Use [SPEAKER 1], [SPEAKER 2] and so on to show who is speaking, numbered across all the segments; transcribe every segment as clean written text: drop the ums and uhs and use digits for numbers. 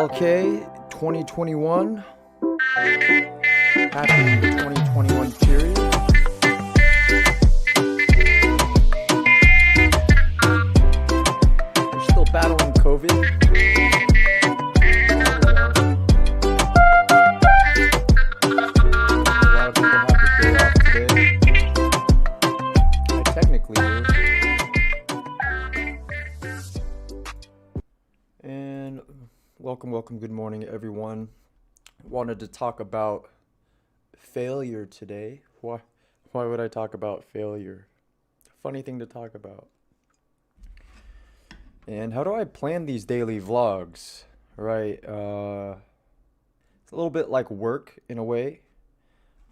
[SPEAKER 1] MLK 2021. Happy 2021 period. We're still battling COVID. A lot of people have the day off today. I technically do. And welcome, good morning, everyone. Wanted to talk about failure today. Why would I talk about failure? Funny thing to talk about. And how do I plan these daily vlogs? Right? It's a little bit like work in a way.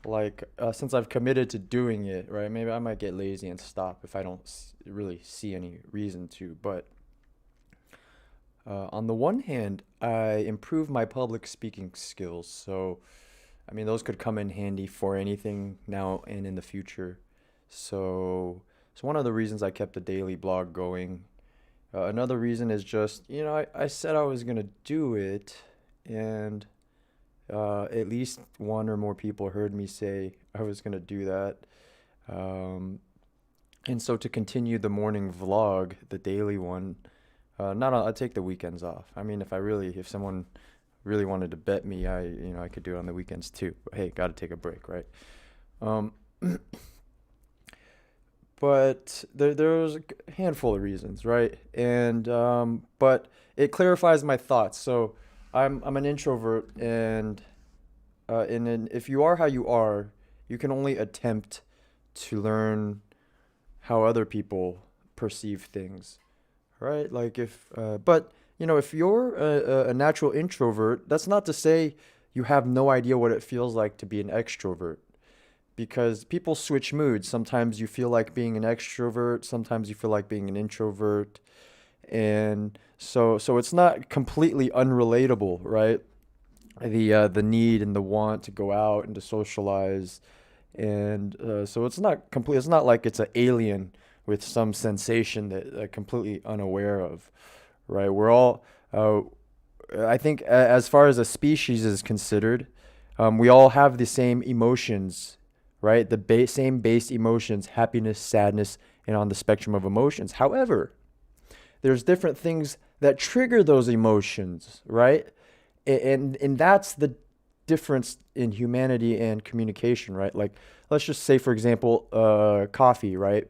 [SPEAKER 1] Like since I've committed to doing it, right? Maybe I might get lazy and stop if I don't really see any reason to. But on the one hand, I improve my public speaking skills. So, I mean, those could come in handy for anything now and in the future. So it's one of the reasons I kept the daily blog going. Another reason is just, I said I was going to do it, and at least one or more people heard me say I was going to do that. And so to continue the morning vlog, the daily one, I take the weekends off. I mean, if someone really wanted to bet me, I could do it on the weekends too. But hey, got to take a break, right? But there's a handful of reasons, right? And but it clarifies my thoughts. So I'm an introvert, and if you are how you are, you can only attempt to learn how other people perceive things. Right? Like if you're a natural introvert, that's not to say you have no idea what it feels like to be an extrovert, because people switch moods. Sometimes you feel like being an extrovert, sometimes you feel like being an introvert. And so it's not completely unrelatable, right? The need and the want to go out and to socialize. And so it's not like it's an alien with some sensation that completely unaware of, right? We're all, I think, as far as a species is considered, we all have the same emotions, right? The same base emotions: happiness, sadness, and on the spectrum of emotions. However, there's different things that trigger those emotions, right? And that's the difference in humanity and communication, right? Like, let's just say, for example, coffee, right?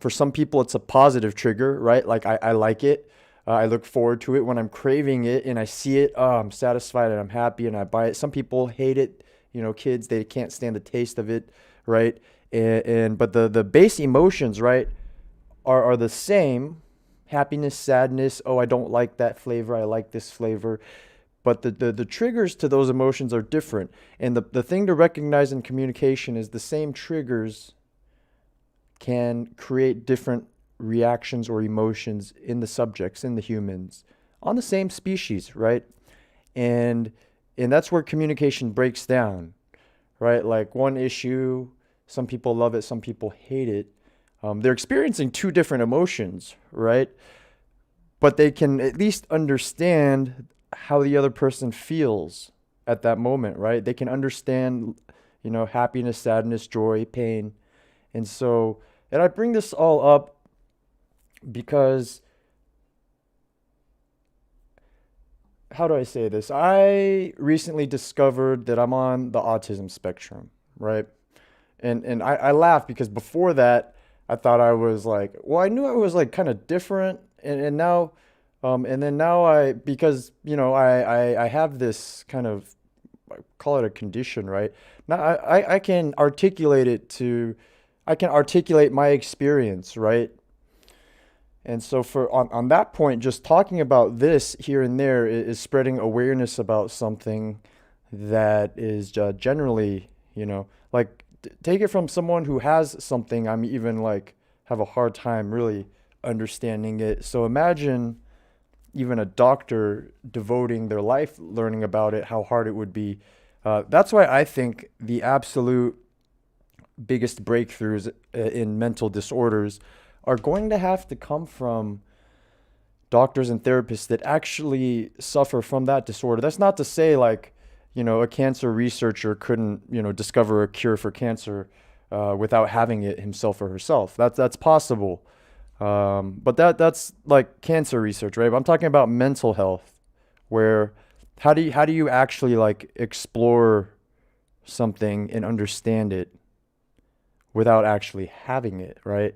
[SPEAKER 1] For some people, it's a positive trigger, right? Like I like it. I look forward to it when I'm craving it and I see it. Oh, I'm satisfied and I'm happy and I buy it. Some people hate it. Kids, they can't stand the taste of it, right? But the base emotions, right, are the same. Happiness, sadness. Oh, I don't like that flavor. I like this flavor. But the triggers to those emotions are different. And the thing to recognize in communication is the same triggers can create different reactions or emotions in the subjects, in the humans, on the same species, right? And that's where communication breaks down, right? Like one issue, some people love it, some people hate it. They're experiencing two different emotions, right? But they can at least understand how the other person feels at that moment, right? They can understand, happiness, sadness, joy, pain. And I bring this all up because, how do I say this? I recently discovered that I'm on the autism spectrum, right? And I laugh because before that, I thought I was like, well, I knew I was like kind of different. And now, because, I have this kind of, I call it a condition, right? Now I can articulate my experience, right? And so on that point, just talking about this here and there is spreading awareness about something that is generally, like take it from someone who has something. I'm even like have a hard time really understanding it. So imagine even a doctor devoting their life learning about it, how hard it would be. That's why I think the absolute biggest breakthroughs in mental disorders are going to have to come from doctors and therapists that actually suffer from that disorder. That's not to say like, a cancer researcher couldn't, discover a cure for cancer without having it himself or herself. That's possible. But that's like cancer research, right? But I'm talking about mental health, where how do you actually like explore something and understand it without actually having it, right?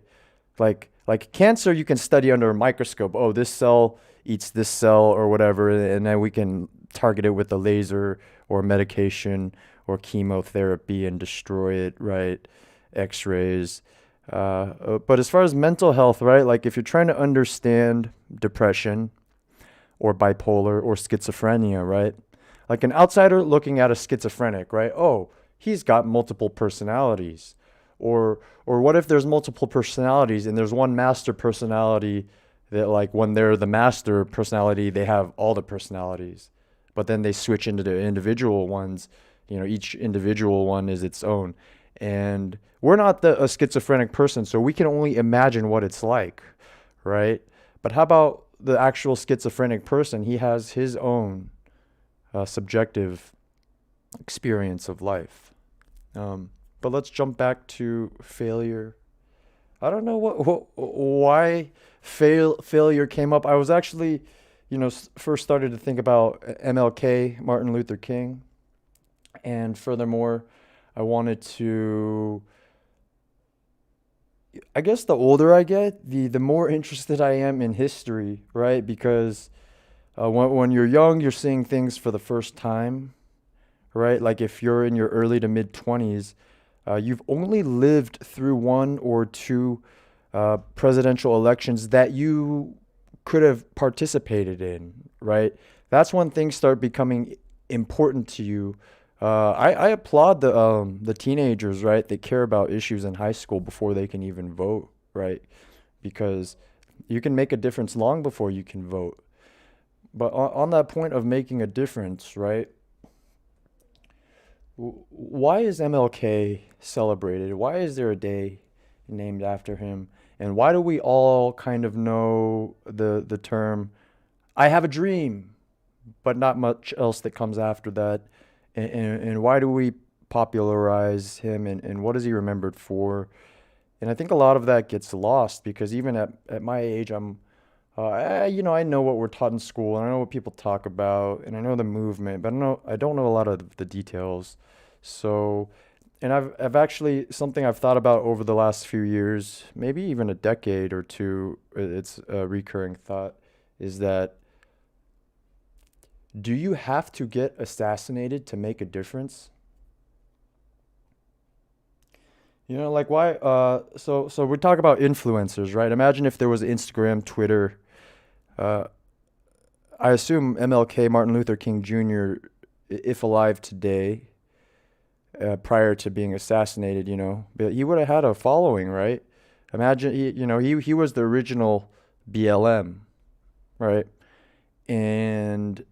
[SPEAKER 1] Like cancer you can study under a microscope. Oh, this cell eats this cell or whatever, and then we can target it with a laser or medication or chemotherapy and destroy it, right? X-rays. But as far as mental health, right? Like if you're trying to understand depression or bipolar or schizophrenia, right? Like an outsider looking at a schizophrenic, right? Oh, he's got multiple personalities. Or what if there's multiple personalities and there's one master personality that like when they're the master personality, they have all the personalities. But then they switch into the individual ones, each individual one is its own. And we're not a schizophrenic person, so we can only imagine what it's like, right? But how about the actual schizophrenic person? He has his own subjective experience of life. But let's jump back to failure. I don't know why failure came up. I was actually, first started to think about MLK, Martin Luther King, and furthermore, I wanted to. I guess the older I get, the more interested I am in history, right? Because when you're young, you're seeing things for the first time, right? Like if you're in your early to mid 20s, you've only lived through one or two presidential elections that you could have participated in, right? That's when things start becoming important to you. I applaud the teenagers, right? That care about issues in high school before they can even vote, right? Because you can make a difference long before you can vote. But on that point of making a difference, right? Why is MLK celebrated? Why is there a day named after him? And why do we all kind of know the term "I have a dream," but not much else that comes after that? And why do we popularize him? And what is he remembered for? And I think a lot of that gets lost because even at my age, I know what we're taught in school, and I know what people talk about, and I know the movement, but I don't know a lot of the details. So, and I've actually something I've thought about over the last few years, maybe even a decade or two. It's a recurring thought, is that do you have to get assassinated to make a difference? Like why? So we talk about influencers, right? Imagine if there was Instagram, Twitter. Uh, I assume MLK, Martin Luther King Jr., if alive today, prior to being assassinated, but he would have had a following, right? Imagine he was the original BLM, right? And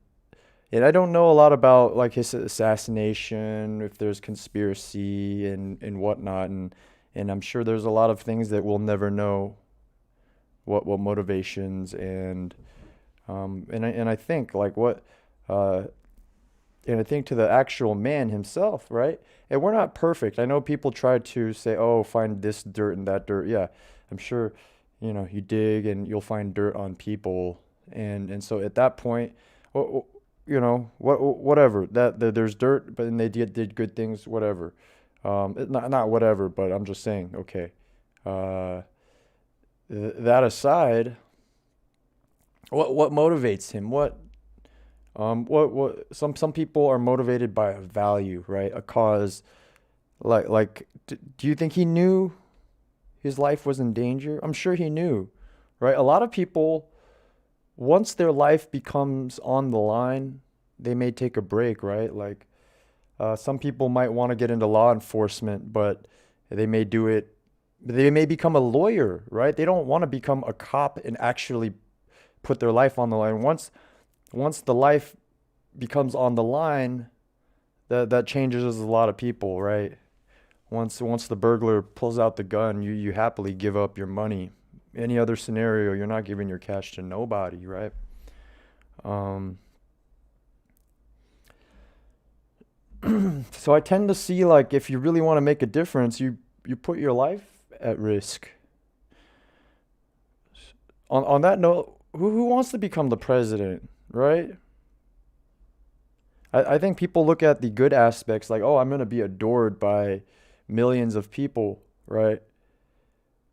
[SPEAKER 1] and I don't know a lot about like his assassination, if there's conspiracy and whatnot, and I'm sure there's a lot of things that we'll never know what motivations and I think like what uh and I think to the actual man himself, right? And we're not perfect. I know people try to say, "Oh, find this dirt and that dirt." Yeah, I'm sure, you dig and you'll find dirt on people, and so at that point, wh- whatever there's dirt, but then they did good things, whatever. Not whatever, but I'm just saying, okay. Uh, that aside, what motivates him? What some people are motivated by a value, right? A cause. Do you think he knew his life was in danger? I'm sure he knew, right? A lot of people, once their life becomes on the line, they may take a break, right? Like some people might want to get into law enforcement, but they may do it. They may become a lawyer, right? They don't want to become a cop and actually put their life on the line. Once the life becomes on the line, that changes a lot of people, right? Once the burglar pulls out the gun, you happily give up your money, Any other scenario, you're not giving your cash to nobody, right? Um, so I tend to see like if you really want to make a difference, you put your life at risk. On that note, who wants to become the president, right? I think people look at the good aspects like, oh, I'm gonna be adored by millions of people, right?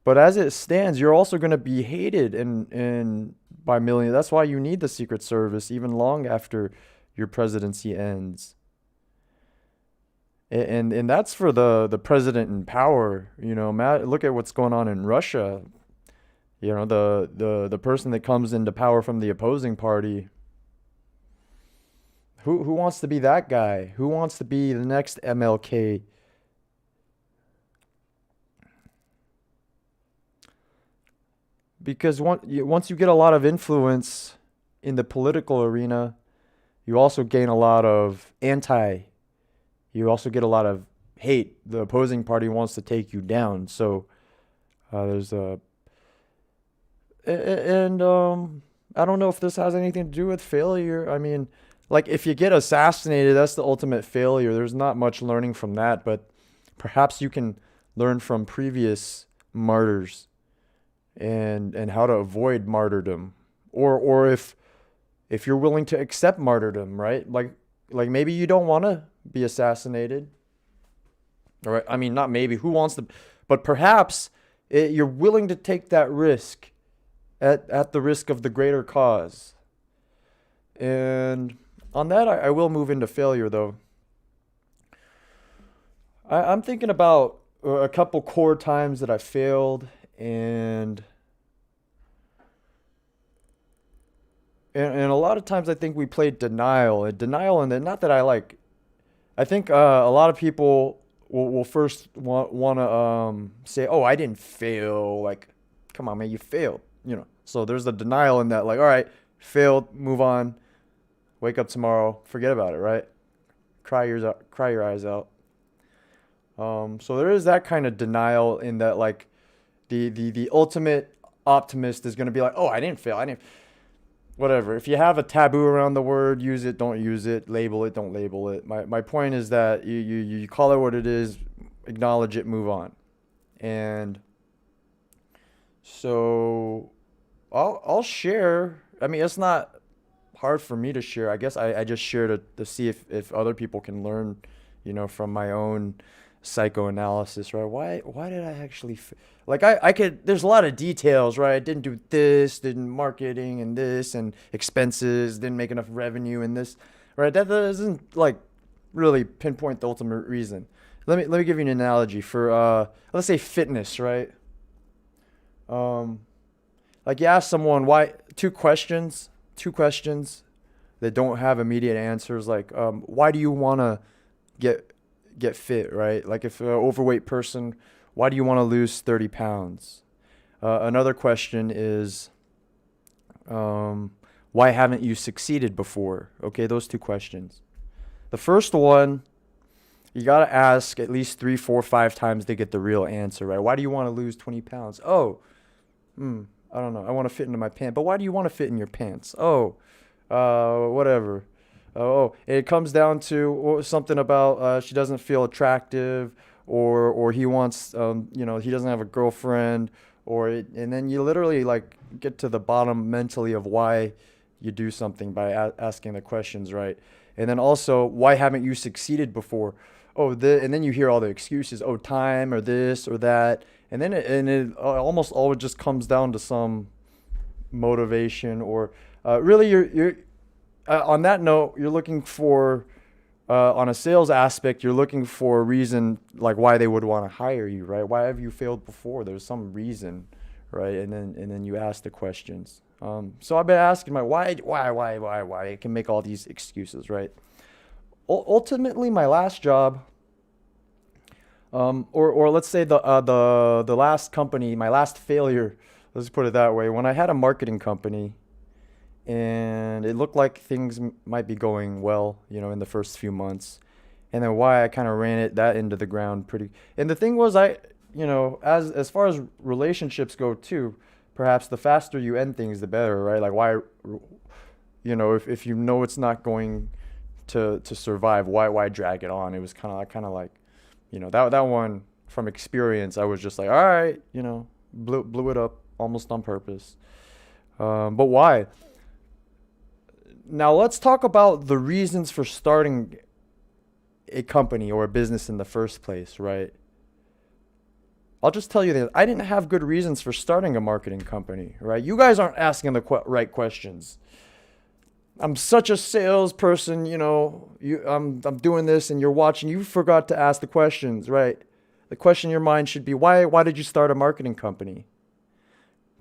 [SPEAKER 1] But as it stands, you're also gonna be hated and by millions. That's why you need the Secret Service even long after your presidency ends. And that's for the president in power. You know, Matt, look at what's going on in Russia. You know, the person that comes into power from the opposing party. Who wants to be that guy? Who wants to be the next MLK? Because once you get a lot of influence in the political arena, you also gain a lot of anti. You also get a lot of hate. The opposing party wants to take you down. So there's a and I don't know if this has anything to do with failure. I mean, like if you get assassinated, that's the ultimate failure. There's not much learning from that, but perhaps you can learn from previous martyrs and how to avoid martyrdom. Or if you're willing to accept martyrdom, right? Like maybe you don't want to be assassinated. All right? I mean, not maybe. Who wants to but perhaps you're willing to take that risk at the risk of the greater cause. And on that, I will move into failure, though. I'm thinking about a couple core times that I failed, and, and a lot of times I think we played denial. And denial, and then not that I like. I think a lot of people will first want to say, "Oh, I didn't fail." Like, come on, man, you failed. You know. So there's the denial in that, like, all right, failed, move on, wake up tomorrow, forget about it, right? Cry your eyes out. So there is that kind of denial in that, like, the ultimate optimist is gonna be like, oh, I didn't fail, I didn't, whatever. If you have a taboo around the word, use it, don't use it, label it, don't label it. My point is that you call it what it is, acknowledge it, move on. And so I'll share. I mean, it's not hard for me to share. I guess I just share to see if other people can learn, from my own psychoanalysis, right? Why did I actually like I could there's a lot of details, right? I didn't do this, didn't marketing and this and expenses, didn't make enough revenue and this, right? That doesn't like really pinpoint the ultimate reason. Let me give you an analogy for let's say fitness, right? Um like you ask someone why two questions that don't have immediate answers like why do you want to get get fit, right? Like if an overweight person, why do you want to lose 30 pounds? Another question is um, why haven't you succeeded before? Okay, those two questions. The first one, you got to ask at least three, four, five times to get the real answer, right? Why do you want to lose 20 pounds? Oh, I don't know. I want to fit into my pants. But why do you want to fit in your pants? Oh, whatever. Oh, it comes down to something about she doesn't feel attractive, or he wants, he doesn't have a girlfriend, and then you literally like get to the bottom mentally of why you do something by asking the questions, right? And then also, why haven't you succeeded before? Oh, and then you hear all the excuses. Oh, time or this or that, and then it almost always just comes down to some motivation or really you're on that note, you're looking for on a sales aspect, you're looking for a reason like why they would want to hire you, right? Why have you failed before? There's some reason, right? And then you ask the questions. So I've been asking my why. I can make all these excuses, right? Ultimately, my last job, or let's say the last company, my last failure. Let's put it that way. When I had a marketing company and it looked like things might be going well, in the first few months. And then why I kind of ran that into the ground pretty. And the thing was, as far as relationships go too, perhaps the faster you end things, the better, right? Like why, if you know it's not going to survive, why drag it on? It was kind of like, that one from experience, I was just like, all right, blew it up almost on purpose. But why? Now let's talk about the reasons for starting a company or a business in the first place, right? I'll just tell you that I didn't have good reasons for starting a marketing company, right? You guys aren't asking the right questions. I'm such a salesperson, I'm doing this and you're watching. You forgot to ask the questions, right? The question in your mind should be, why did you start a marketing company?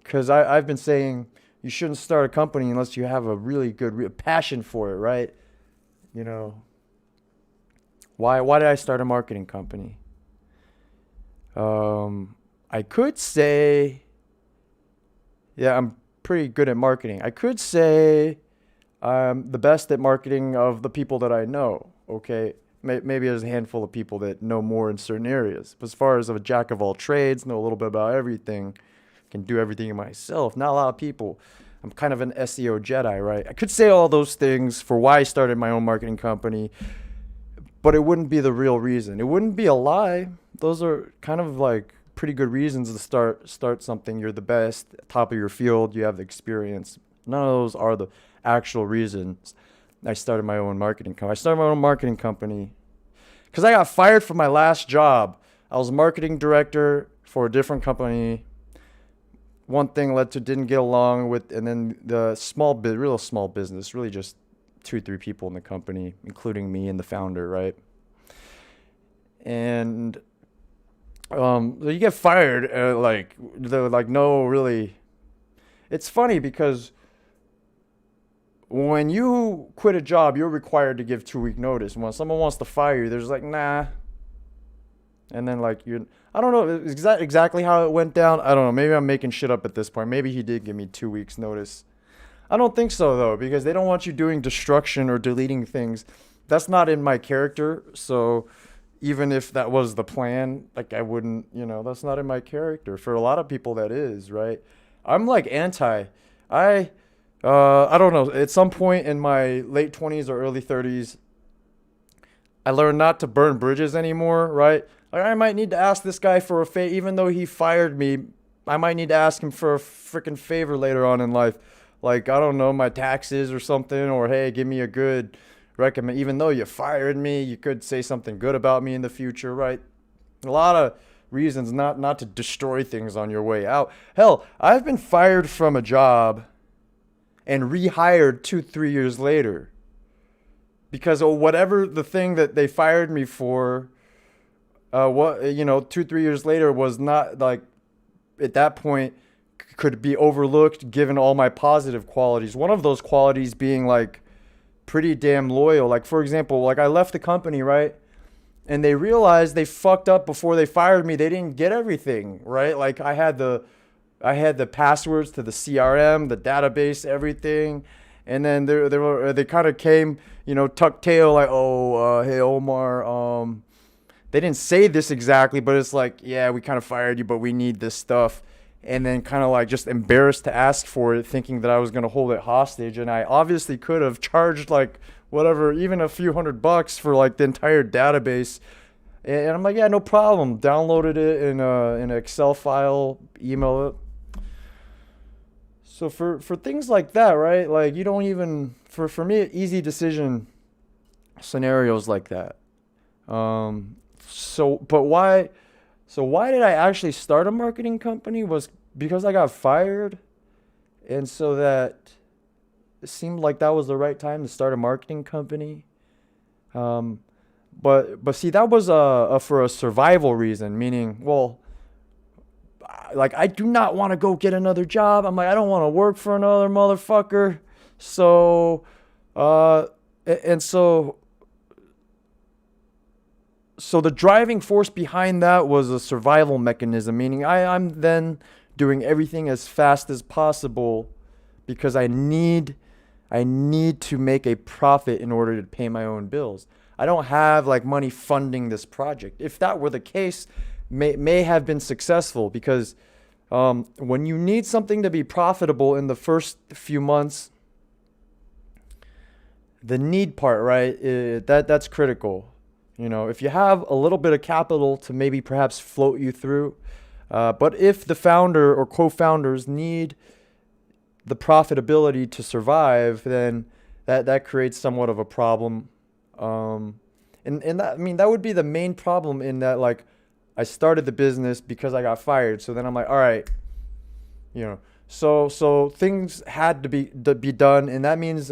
[SPEAKER 1] Because I've been saying you shouldn't start a company unless you have a really good passion for it, right? You know, why did I start a marketing company? I could say, yeah, I'm pretty good at marketing. I could say I'm the best at marketing of the people that I know. Okay, maybe there's a handful of people that know more in certain areas. But as far as a jack of all trades, know a little bit about everything, can do everything myself. Not a lot of people. I'm kind of an SEO Jedi, right? I could say all those things for why I started my own marketing company, but it wouldn't be the real reason. It wouldn't be a lie. Those are kind of like pretty good reasons to start something. You're the best, top of your field, you have the experience. None of those are the actual reasons I started my own marketing company. I started my own marketing company because I got fired from my last job. I was marketing director for a different company. One thing led to didn't get along with, and then the real small business, really just 2-3 people in the company, including me and the founder, right? And you get fired, no, really. It's funny because when you quit a job, you're required to give 2-week notice. When someone wants to fire you, there's like, nah. And then I don't know exactly how it went down. I don't know. Maybe I'm making shit up at this point. Maybe he did give me 2 weeks notice. I don't think so though, because they don't want you doing destruction or deleting things. That's not in my character. So even if that was the plan, I wouldn't, that's not in my character. For a lot of people that is, right? I'm like I don't know. At some point in my late 20s or early 30s, I learned not to burn bridges anymore, right? I might need to ask this guy for a favor, even though he fired me. I might need to ask him for a freaking favor later on in life. I don't know, my taxes or something, or hey, give me a good recommend. Even though you fired me, you could say something good about me in the future, right? A lot of reasons not to destroy things on your way out. Hell, I've been fired from a job and rehired 2-3 years later because whatever the thing that they fired me for, 2-3 years later was not at that point could be overlooked given all my positive qualities. One of those qualities being pretty damn loyal. For example, I left the company, right? And they realized they fucked up before they fired me. They didn't get everything, right? I had the passwords to the CRM, the database, everything. And then they kind of came, tucked tail, hey, Omar, they didn't say this exactly, but it's yeah, we kind of fired you, but we need this stuff. And then kind of just embarrassed to ask for it, thinking that I was going to hold it hostage. And I obviously could have charged whatever, even a few $100 for the entire database. And I'm yeah, no problem. Downloaded it in an Excel file, email it. So for things like that, right? You don't even, for me, easy decision scenarios like that. Why did I actually start a marketing company? Was because I got fired. And so that it seemed like that was the right time to start a marketing company. But see, that was for a survival reason, meaning, well, I do not want to go get another job. I'm I don't want to work for another motherfucker. So, and so the driving force behind that was a survival mechanism, meaning I'm then doing everything as fast as possible because I need to make a profit in order to pay my own bills. I don't have money funding this project. If that were the case, may have been successful because When you need something to be profitable in the first few months, the need part, right? That's critical. You know, if you have a little bit of capital to maybe perhaps float you through, but if the founder or co-founders need the profitability to survive, then that creates somewhat of a problem. Um, and that, I mean, that would be the main problem in that, like, I started the business because I got fired. So then I'm like, all right, you know, so things had to be done, and that means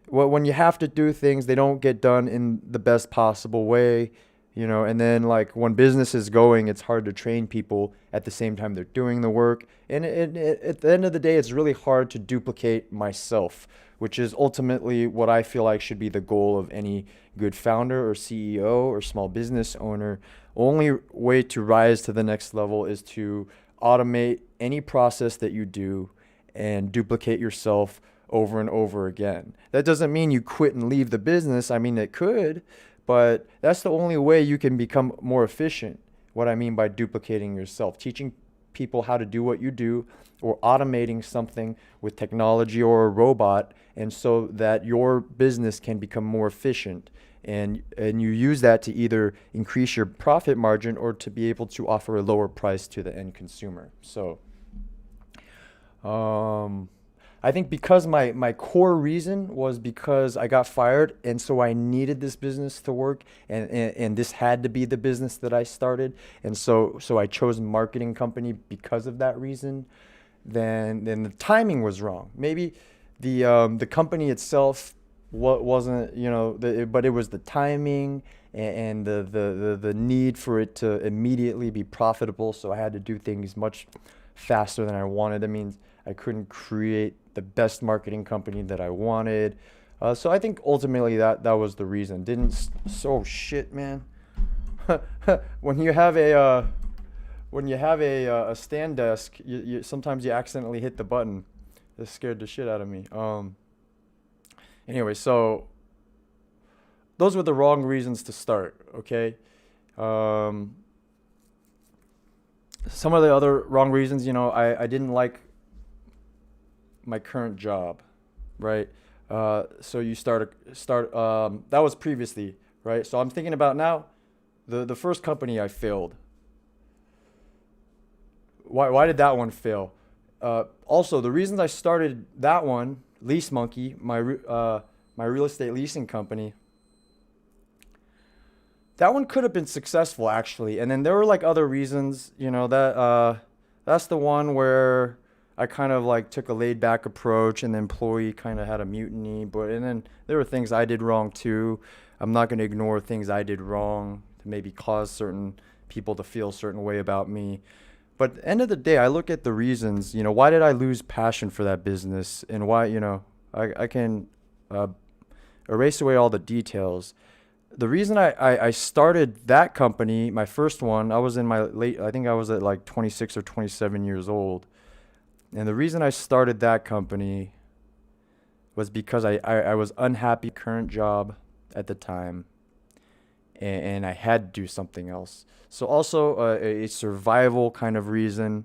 [SPEAKER 1] when you have to do things, they don't get done in the best possible way, you know. And then, like, when business is going, it's hard to train people at the same time they're doing the work. And at the end of the day, it's really hard to duplicate myself, which is ultimately what I feel like should be the goal of any good founder or CEO or small business owner. Only way to rise to the next level is to automate any process that you do and duplicate yourself over and over again. That doesn't mean you quit and leave the business. I mean, it could, but that's the only way you can become more efficient. What I mean by duplicating yourself, teaching people how to do what you do, or automating something with technology or a robot, and so that your business can become more efficient. And you use that to either increase your profit margin or to be able to offer a lower price to the end consumer. So um, I think because my core reason was because I got fired, and so I needed this business to work, and this had to be the business that I started, and so I chose a marketing company because of that reason. Then the timing was wrong. Maybe the company itself wasn't, you know, but it was the timing and the need for it to immediately be profitable. So I had to do things much faster than I wanted. That means I couldn't create the best marketing company that I wanted. So I think ultimately that was the reason. Didn't so shit, man. when you have a stand desk, sometimes you accidentally hit the button. That scared the shit out of me. Anyway, so those were the wrong reasons to start. Okay. Um, some of the other wrong reasons, you know, I didn't like my current job, right? So you start. That was previously, right? So I'm thinking about now, the first company I failed. Why did that one fail? Also, the reasons I started that one, Lease Monkey, my real estate leasing company, that one could have been successful actually. And then there were like other reasons, you know, that's the one where I kind of like took a laid back approach, and the employee kind of had a mutiny. But and then there were things I did wrong too. I'm not going to ignore things I did wrong to maybe cause certain people to feel a certain way about me. But at the end of the day, I look at the reasons, you know, why did I lose passion for that business, and why, you know, I can uh, erase away all the details. The reason I started that company, my first one, I was in my late, I think I was at like 26 or 27 years old. And the reason I started that company was because I was unhappy current job at the time, and I had to do something else. So also a survival kind of reason,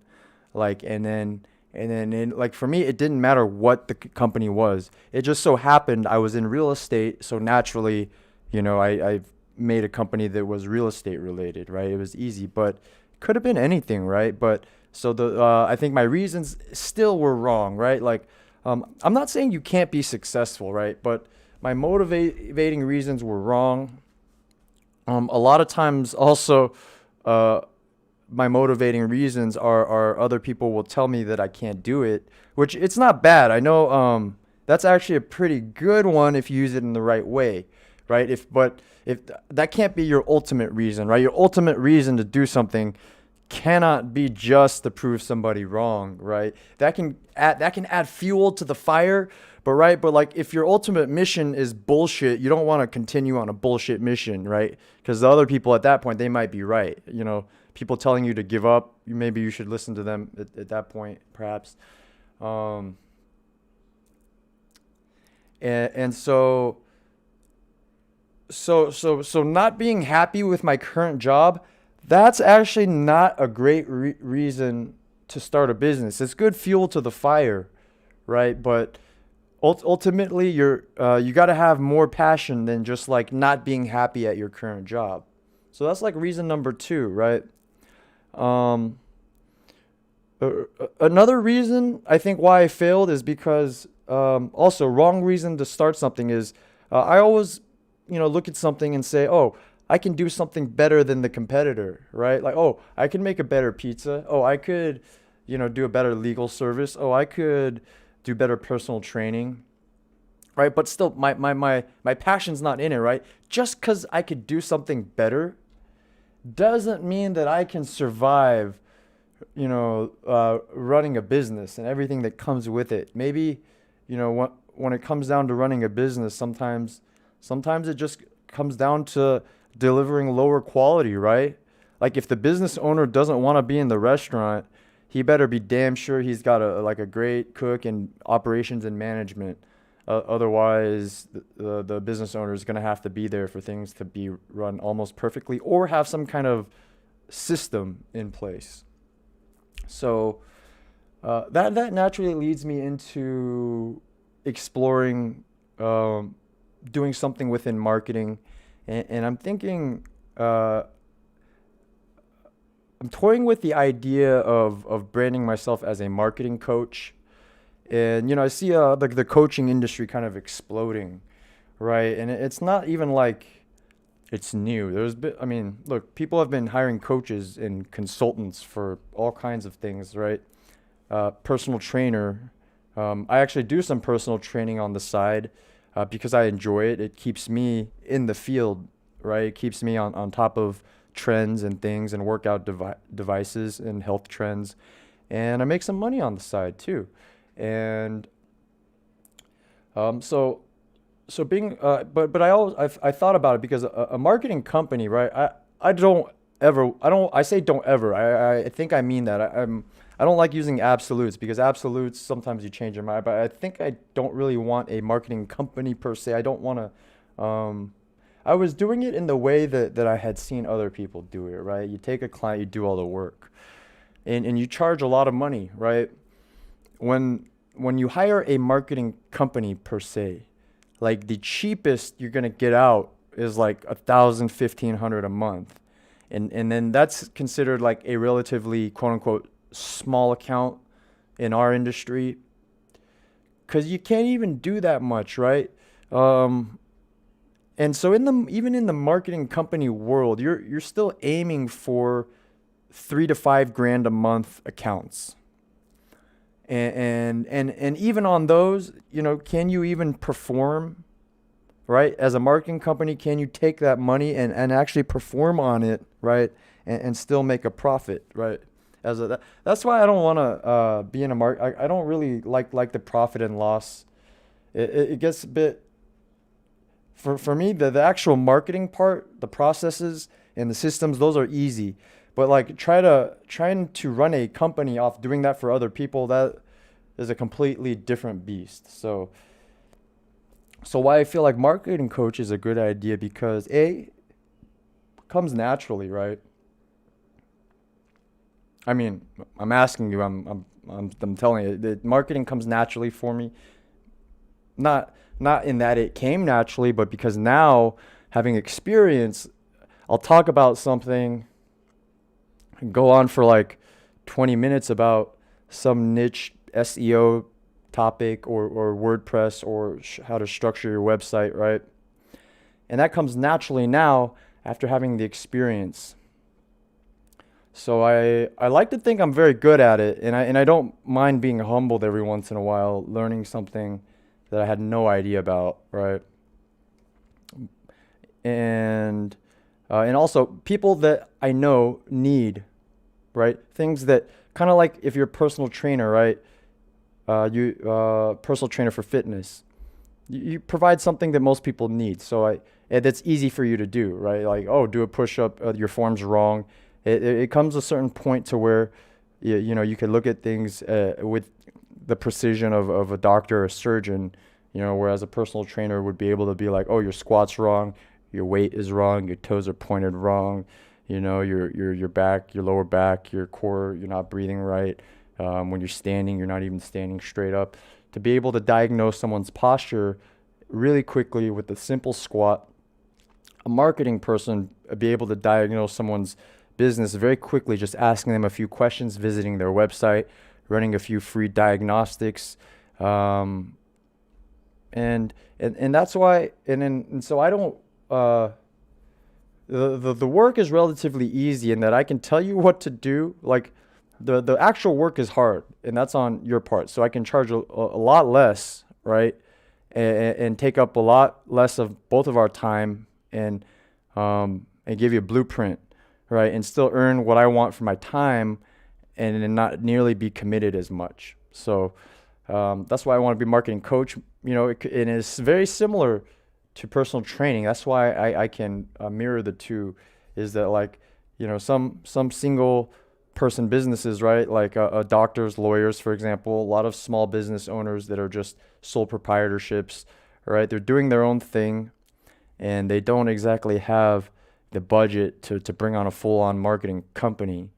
[SPEAKER 1] like, like for me, it didn't matter what the company was. It just so happened I was in real estate, so naturally, you know, I made a company that was real estate related, right? It was easy, but it could have been anything, right? But so I think my reasons still were wrong, right? Like, I'm not saying you can't be successful, right? But my motivating reasons were wrong. A lot of times also, uh, my motivating reasons are other people will tell me that I can't do it, which it's not bad. I know that's actually a pretty good one if you use it in the right way, right? If that can't be your ultimate reason, right? Your ultimate reason to do something cannot be just to prove somebody wrong, right? That can add fuel to the fire, but right, but like if your ultimate mission is bullshit, you don't want to continue on a bullshit mission, right? Because the other people at that point, they might be right. You know, people telling you to give up, maybe you should listen to them at that point, perhaps. Um, and so not being happy with my current job, that's actually not a great reason to start a business. It's good fuel to the fire, right? But ultimately, you got to have more passion than just like not being happy at your current job. So that's like reason number two, right? Um, Another reason I think why I failed is because also wrong reason to start something is I always look at something and say, oh, I can do something better than the competitor, right? Like, oh, I can make a better pizza. Oh, I could do a better legal service. Oh, I could do better personal training, right? But still, my passion's not in it, right? Just because I could do something better doesn't mean that I can survive running a business and everything that comes with it. Maybe, when it comes down to running a business, sometimes it just comes down to delivering lower quality, right? Like if the business owner doesn't want to be in the restaurant, he better be damn sure he's got a great cook and operations and management. Otherwise, the business owner is going to have to be there for things to be run almost perfectly or have some kind of system in place. So that naturally leads me into exploring doing something within marketing, and I'm thinking I'm toying with the idea of branding myself as a marketing coach, and I see the coaching industry kind of exploding, right? And it's not even like it's new. I mean, look, people have been hiring coaches and consultants for all kinds of things, right? Personal trainer. I actually do some personal training on the side because I enjoy it. It keeps me in the field, right? It keeps me on top of trends and things and workout devices and health trends. And I make some money on the side too. And so being but I thought about it because a marketing company, right? I say don't ever. I think I mean that. I don't like using absolutes because absolutes sometimes you change your mind, but I think I don't really want a marketing company per se. I don't want to I was doing it in the way that I had seen other people do it, right? You take a client, you do all the work. And you charge a lot of money, right? When you hire a marketing company per se, like the cheapest you're gonna get out is like 1,000, 1,500 a month, and then that's considered like a relatively quote unquote small account in our industry, because you can't even do that much, right? And so even in the marketing company world, you're still aiming for 3 to 5 grand a month accounts. And even on those, can you even perform, right? As a marketing company, can you take that money and actually perform on it, right? And still make a profit, right? That's why I don't want to be in a market. I don't really like the profit and loss. It gets a bit, for me, the actual marketing part, the processes and the systems, those are easy. But like trying to run a company off doing that for other people, that is a completely different beast. So why I feel like marketing coach is a good idea because comes naturally, right? I mean, I'm asking you, I'm telling you, that marketing comes naturally for me. Not in that it came naturally, but because now having experience, I'll talk about something and go on for like 20 minutes about some niche SEO topic or WordPress or how to structure your website, right? And that comes naturally now after having the experience. So I like to think I'm very good at it, and I don't mind being humbled every once in a while, learning something that I had no idea about, right? And also people that I know need, right? Things that kind of like if you're a personal trainer, right? You personal trainer for fitness, you provide something that most people need. So that's easy for you to do, right? Like, oh, do a push up, your form's wrong. It comes a certain point to where you can look at things with the precision of a doctor or a surgeon, whereas a personal trainer would be able to be like, oh, your squat's wrong, your weight is wrong, your toes are pointed wrong, your back, your lower back, your core, you're not breathing right. When you're standing, you're not even standing straight up. To be able to diagnose someone's posture really quickly with a simple squat. A marketing person be able to diagnose someone's business very quickly, just asking them a few questions, visiting their website, running a few free diagnostics, um, and that's why. And so I don't. The work is relatively easy in that I can tell you what to do. Like the actual work is hard, and that's on your part. So I can charge a lot less, right? And take up a lot less of both of our time, and give you a blueprint, right? And still earn what I want for my time, and not nearly be committed as much. So that's why I want to be a marketing coach. And it's very similar to personal training. That's why I can mirror the two. Is that like, some single person businesses, right? Like doctors, lawyers, for example, a lot of small business owners that are just sole proprietorships, right? They're doing their own thing, and they don't exactly have the budget to bring on a full-on marketing company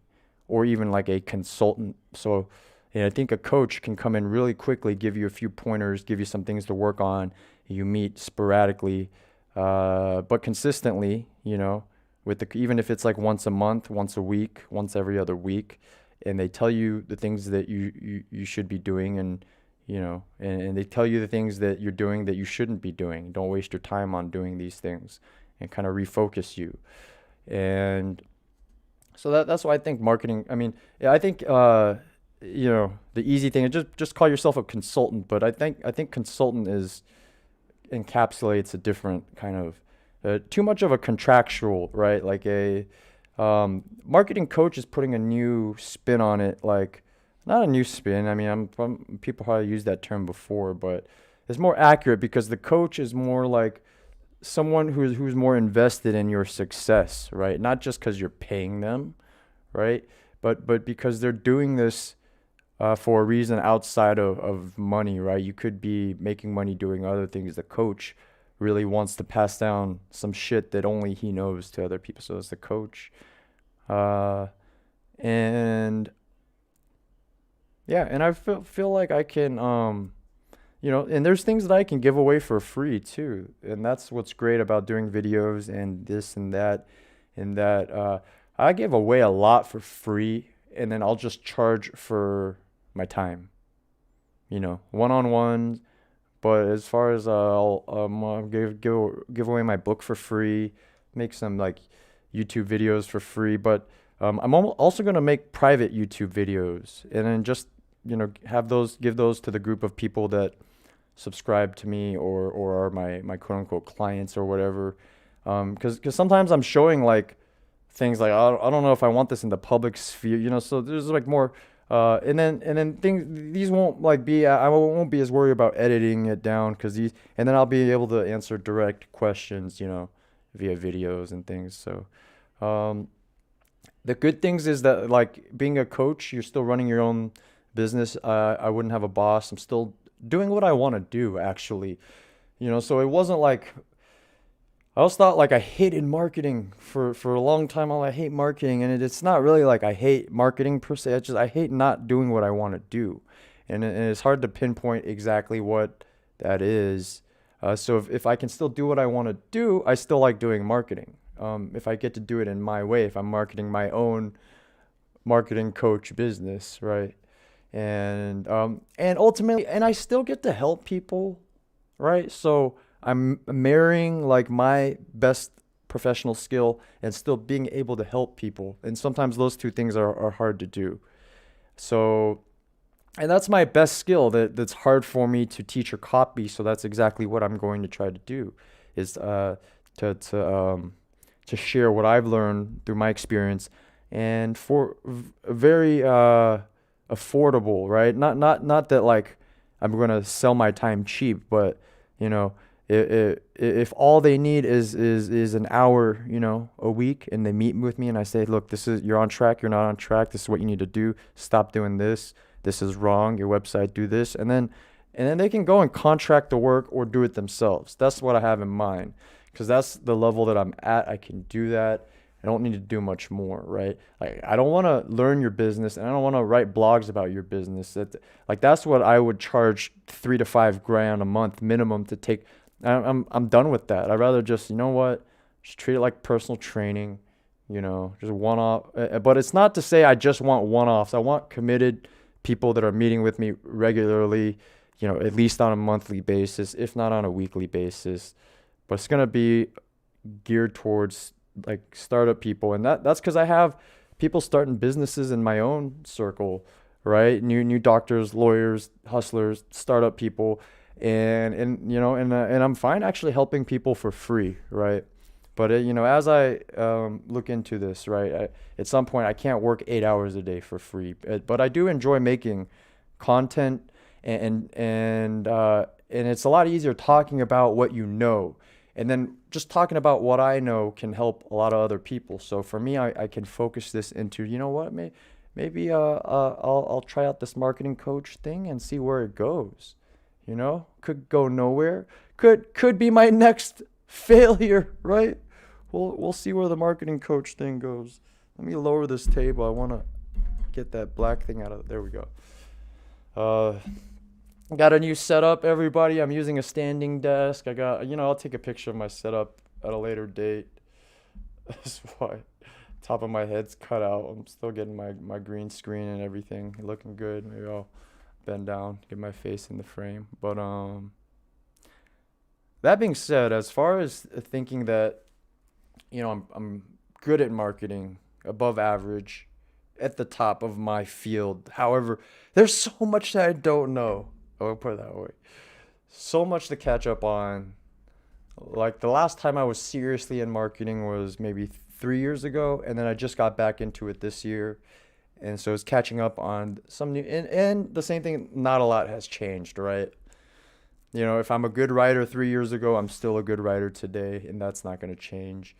[SPEAKER 1] or even like a consultant. So I think a coach can come in really quickly, give you a few pointers, give you some things to work on. You meet sporadically, but consistently, even if it's like once a month, once a week, once every other week, and they tell you the things that you should be doing, and they tell you the things that you're doing that you shouldn't be doing. Don't waste your time on doing these things, and kind of refocus you. And so that's why I think marketing. I mean, yeah, I think the easy thing is just call yourself a consultant. But I think consultant encapsulates a different kind of too much of a contractual, right? Like a marketing coach is putting a new spin on it, like not a new spin. I mean, people probably used that term before, but it's more accurate because the coach is more like someone who's more invested in your success, right? Not just because you're paying them, right? But because they're doing this for a reason outside of money, right? You could be making money doing other things. The coach really wants to pass down some shit that only he knows to other people. So it's the coach. And yeah, and I feel like I can, and there's things that I can give away for free too. And that's what's great about doing videos and this and that, I give away a lot for free, and then I'll just charge for my time, one-on-one. But as far as I'll give away my book for free, make some like YouTube videos for free. But I'm also gonna make private YouTube videos, and then just give those to the group of people that subscribe to me or are my quote unquote clients or whatever. Because sometimes I'm showing like things like I don't know if I want this in the public sphere, so there's like more. And then these won't like be, I won't be as worried about editing it down, and then I'll be able to answer direct questions, via videos and things. So, the good things is that like being a coach, you're still running your own business. I wouldn't have a boss. I'm still doing what I want to do, actually, so it wasn't like, I always thought like I hated marketing for a long time. I hate marketing, and it's not really like I hate marketing per se. It's just I hate not doing what I want to do, and it's hard to pinpoint exactly what that is. So if I can still do what I want to do, I still like doing marketing. If I get to do it in my way, if I'm marketing my own marketing coach business, right? And ultimately, and I still get to help people, right? So I'm marrying like my best professional skill and still being able to help people. And sometimes those two things are hard to do. So, and that's my best skill that's hard for me to teach or copy. So that's exactly what I'm going to try to do, is to share what I've learned through my experience, and for very affordable, right? Not that like I'm going to sell my time cheap, but if all they need is an hour, a week, and they meet with me and I say, look, you're on track, you're not on track, this is what you need to do, stop doing this is wrong, your website, do this, and then they can go and contract the work or do it themselves. That's what I have in mind, because that's the level that I'm at. I can do that, I don't need to do much more, right? Like I don't want to learn your business and I don't want to write blogs about your business. That's what I would charge 3 to 5 grand a month minimum to take. I'm done with that. I'd rather just, you know what, just treat it like personal training, just one off. But it's not to say I just want one offs. I want committed people that are meeting with me regularly, at least on a monthly basis, if not on a weekly basis. But it's gonna be geared towards like startup people, and that's because I have people starting businesses in my own circle, right? New doctors, lawyers, hustlers, startup people, and I'm fine actually helping people for free, right? But as I look into this, right, at some point I can't work 8 hours a day for free, but I do enjoy making content, and it's a lot easier talking about what you know, and then just talking about what I know can help a lot of other people. So for me, I can focus this into, what, maybe I'll try out this marketing coach thing and see where it goes. Could go nowhere. Could be my next failure, right? We'll see where the marketing coach thing goes. Let me lower this table. I want to get that black thing out of it. There we go. Got a new setup, everybody. I'm using a standing desk. I'll take a picture of my setup at a later date. That's why top of my head's cut out. I'm still getting my green screen and everything looking good. Maybe I'll bend down, get my face in the frame. But that being said, as far as thinking that, I'm good at marketing, above average, at the top of my field. However, there's so much that I don't know. I'll put it that way. So much to catch up on. Like the last time I was seriously in marketing was maybe 3 years ago, and then I just got back into it this year. And so it's catching up on some new, and the same thing, not a lot has changed, right? If I'm a good writer 3 years ago, I'm still a good writer today, and that's not going to change.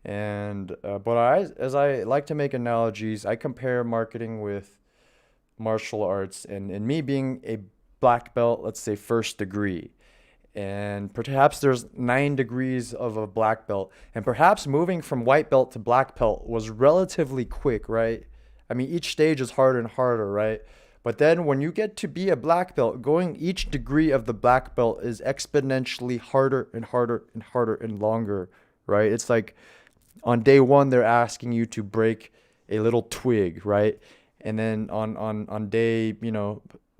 [SPEAKER 1] And as I like to make analogies, I compare marketing with martial arts, and me being a black belt, let's say first degree, and perhaps there's 9 degrees of a black belt, and perhaps moving from white belt to black belt was relatively quick, right? I mean, each stage is harder and harder, right? But then when you get to be a black belt, going each degree of the black belt is exponentially harder and harder and harder and longer, right? It's like on day one, they're asking you to break a little twig, right? And then on day,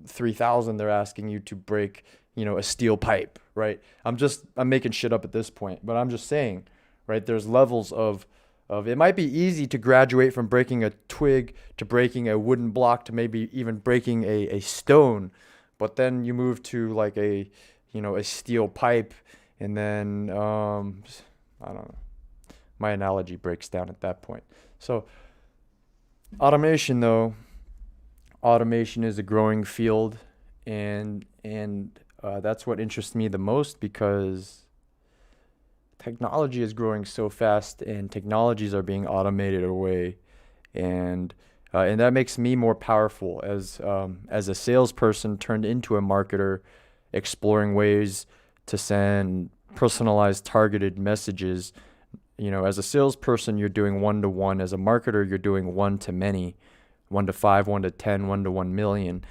[SPEAKER 1] 3,000, they're asking you to break, a steel pipe, right? I'm making shit up at this point, but I'm just saying, right? There's levels of it might be easy to graduate from breaking a twig to breaking a wooden block to maybe even breaking a stone, but then you move to like a steel pipe, and then I don't know. My analogy breaks down at that point. So automation is a growing field, and that's what interests me the most, because technology is growing so fast and technologies are being automated away, and that makes me more powerful as a salesperson turned into a marketer, exploring ways to send personalized targeted messages. As a salesperson, you're doing 1-to-1. As a marketer, you're doing 1-to-many, 1-to-5, 1-to-10, 1-to-1 million.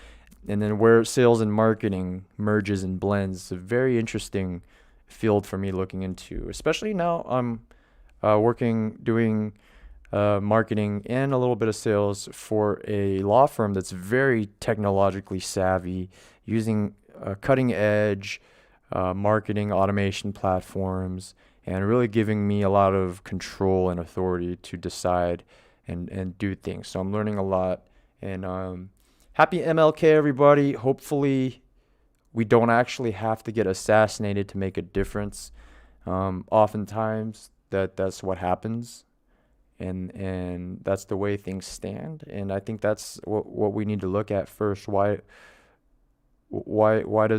[SPEAKER 1] And then where sales and marketing merges and blends, it's a very interesting field for me looking into, especially now I'm doing marketing and a little bit of sales for a law firm that's very technologically savvy, using cutting edge marketing automation platforms, and really giving me a lot of control and authority to decide and do things. So I'm learning a lot, and happy MLK, everybody. Hopefully we don't actually have to get assassinated to make a difference. Oftentimes that's what happens, and that's the way things stand. And I think that's what we need to look at first. Why does